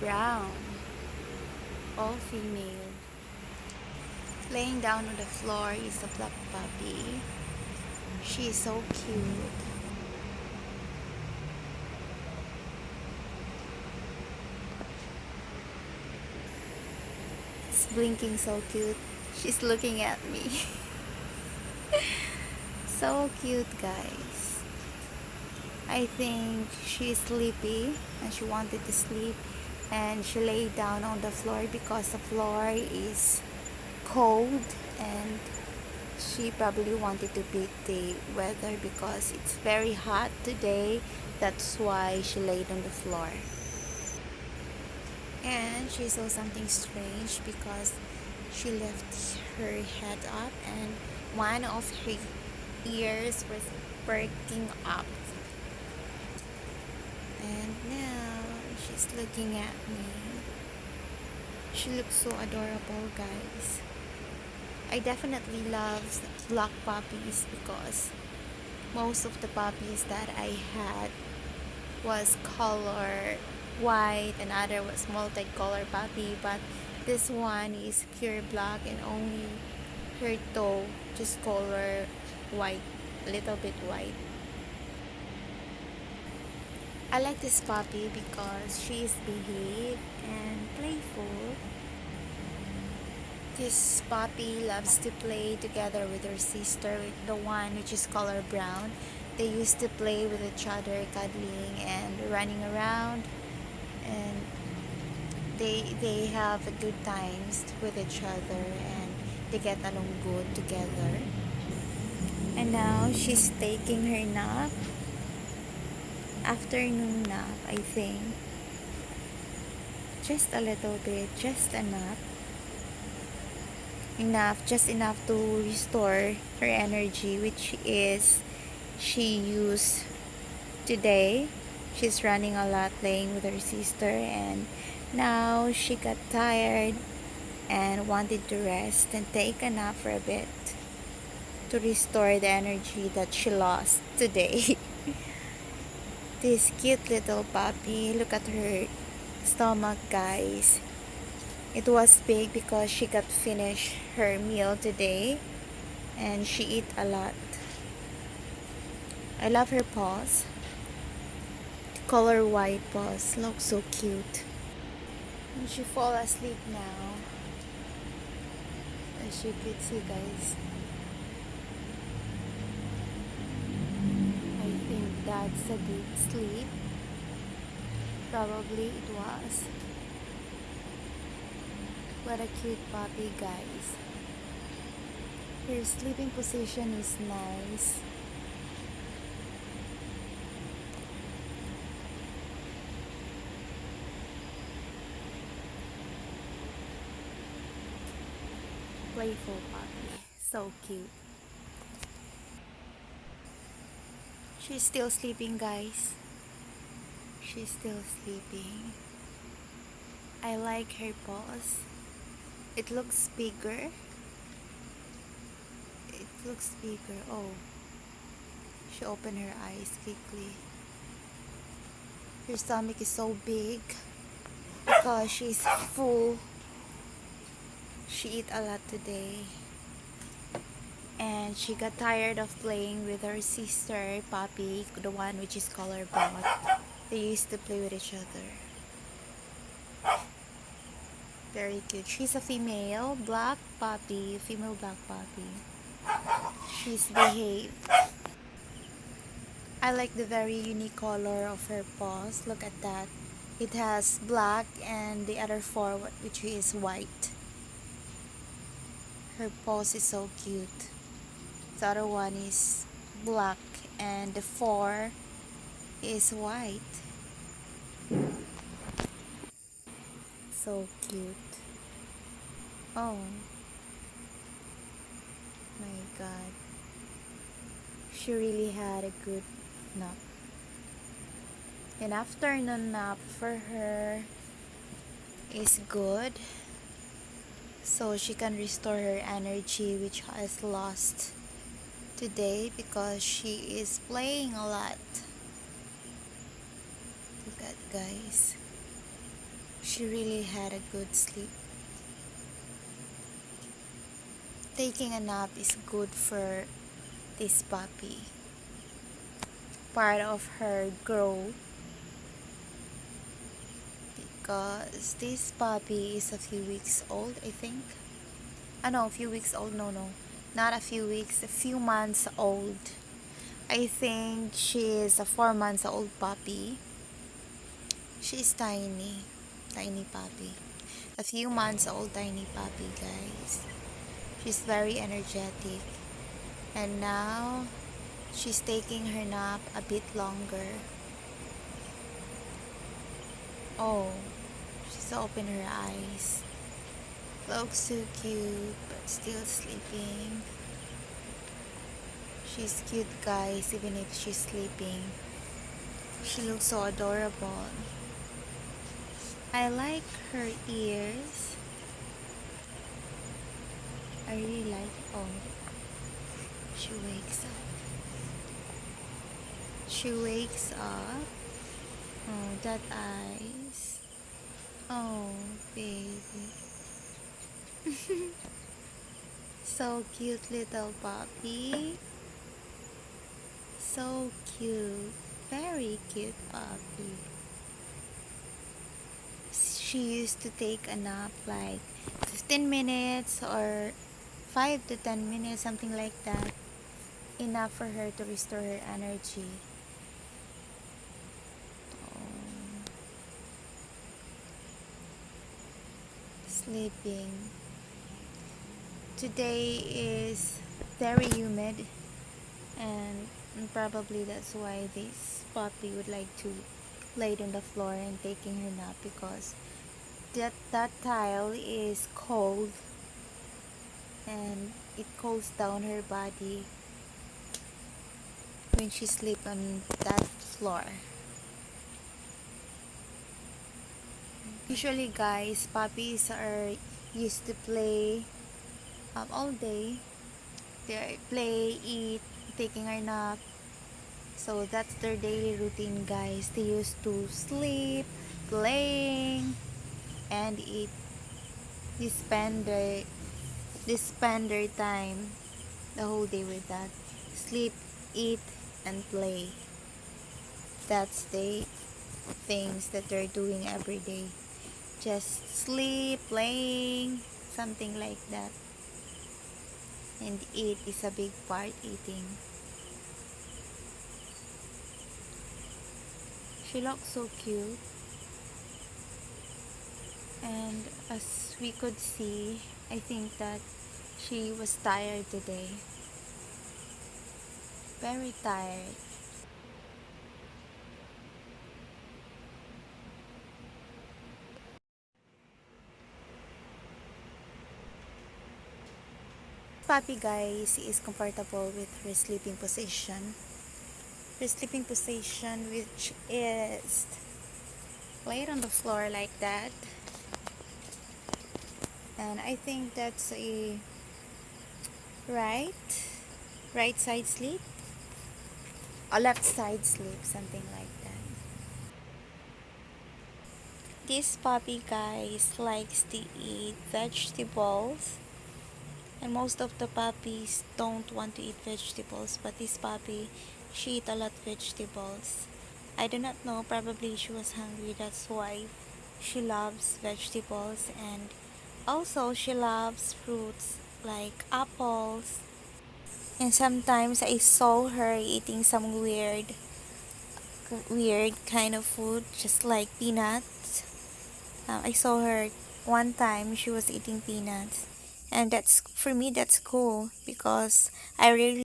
brown, all female. Laying down on the floor is a black puppy. She is so cute. It's blinking so cute. She's looking at me. So cute, guys. I think she's sleepy and she wanted to sleep, and she lay down on the floor because the floor is cold, and she probably wanted to beat the weather because it's very hot today. That's why she laid on the floor. And she saw something strange because she lifted her head up and one of her ears was perking up. And now she's looking at me. She looks so adorable, guys. I definitely love black puppies because most of the puppies that I had was color white and other was multicolor puppy, but this one is pure black and only her toe just color white, a little bit white. I like this puppy because she is behaved and playful. This puppy loves to play together with her sister, the one which is color brown. They used to play with each other, cuddling and running around, and they have a good times with each other, and they get along good together. And now she's taking her nap, afternoon nap, I think. Just a little bit, just a nap. Enough, just enough to restore her energy, which is she used today. She's running a lot, playing with her sister, and now she got tired and wanted to rest and take a nap for a bit to restore the energy that she lost today. This cute little puppy, look at her stomach, guys. It was big because she got finished her meal today and she ate a lot. I love her paws. Color white paws look so cute. And she fall asleep now. As you could see, guys. I think that's a deep sleep. Probably it was. What a cute puppy, guys. Her sleeping position is nice. Playful puppy. So cute. She's still sleeping, guys. She's still sleeping. I like her paws. It looks bigger. It looks bigger. Oh. She opened her eyes quickly. Her stomach is so big because she's full. She ate a lot today. And she got tired of playing with her sister, Poppy, the one which is color brown. They used to play with each other. Very cute. She's a female black puppy, female black puppy. She's behaved. I like the very unique color of her paws. Look at that. It has black and the other four which is white. Her paws is so cute. The other one is black and the four is white. So cute. Oh my god. She really had a good nap. An afternoon nap for her is good, so she can restore her energy which has lost today because she is playing a lot. Look at, guys. She really had a good sleep. Taking a nap is good for this puppy. Part of her growth, because this puppy is a few weeks old, I think. No, a few weeks old. No, no, not a few weeks. A few months old. I think she is a 4 months old puppy. She's tiny, tiny puppy. A few months old tiny puppy, guys. She's very energetic, and now she's taking her nap a bit longer. Oh, she's opened her eyes. Looks so cute, but still sleeping. She's cute, guys, even if she's sleeping. She looks so adorable. I like her ears. I really like. Oh, she wakes up. She wakes up. Oh, that eyes. Oh, baby. So cute, little puppy. So cute. Very cute puppy. She used to take a nap like 15 minutes or 5 to 10 minutes, something like that. Enough for her to restore her energy. Oh, sleeping. Today is very humid, and probably that's why this puppy would like to lay on the floor and taking her nap, because that tile is cold and it cools down her body when she sleep on that floor. Usually, guys, puppies are used to play all day. They play, eat, taking a nap. So that's their daily routine, guys. They used to sleep, playing, and eat. They spend their time the whole day with that. Sleep, eat, and play. That's the things that they're doing every day. Just sleep, playing, something like that. And eat is a big part, eating. She looks so cute. And as we could see, I think that she was tired today. Very tired. Puppy, guys, is comfortable with her sleeping position. Her sleeping position, which is laid on the floor like that. And I think that's a right right side sleep, or left side sleep, something like that. This puppy, guys, likes to eat vegetables, and most of the puppies don't want to eat vegetables, but this puppy, she eat a lot vegetables. I do not know, probably she was hungry, that's why she loves vegetables. And also she loves fruits like apples. And sometimes I saw her eating some weird kind of food, just like peanuts. I saw her one time, she was eating peanuts, and that's, for me, that's cool, because I really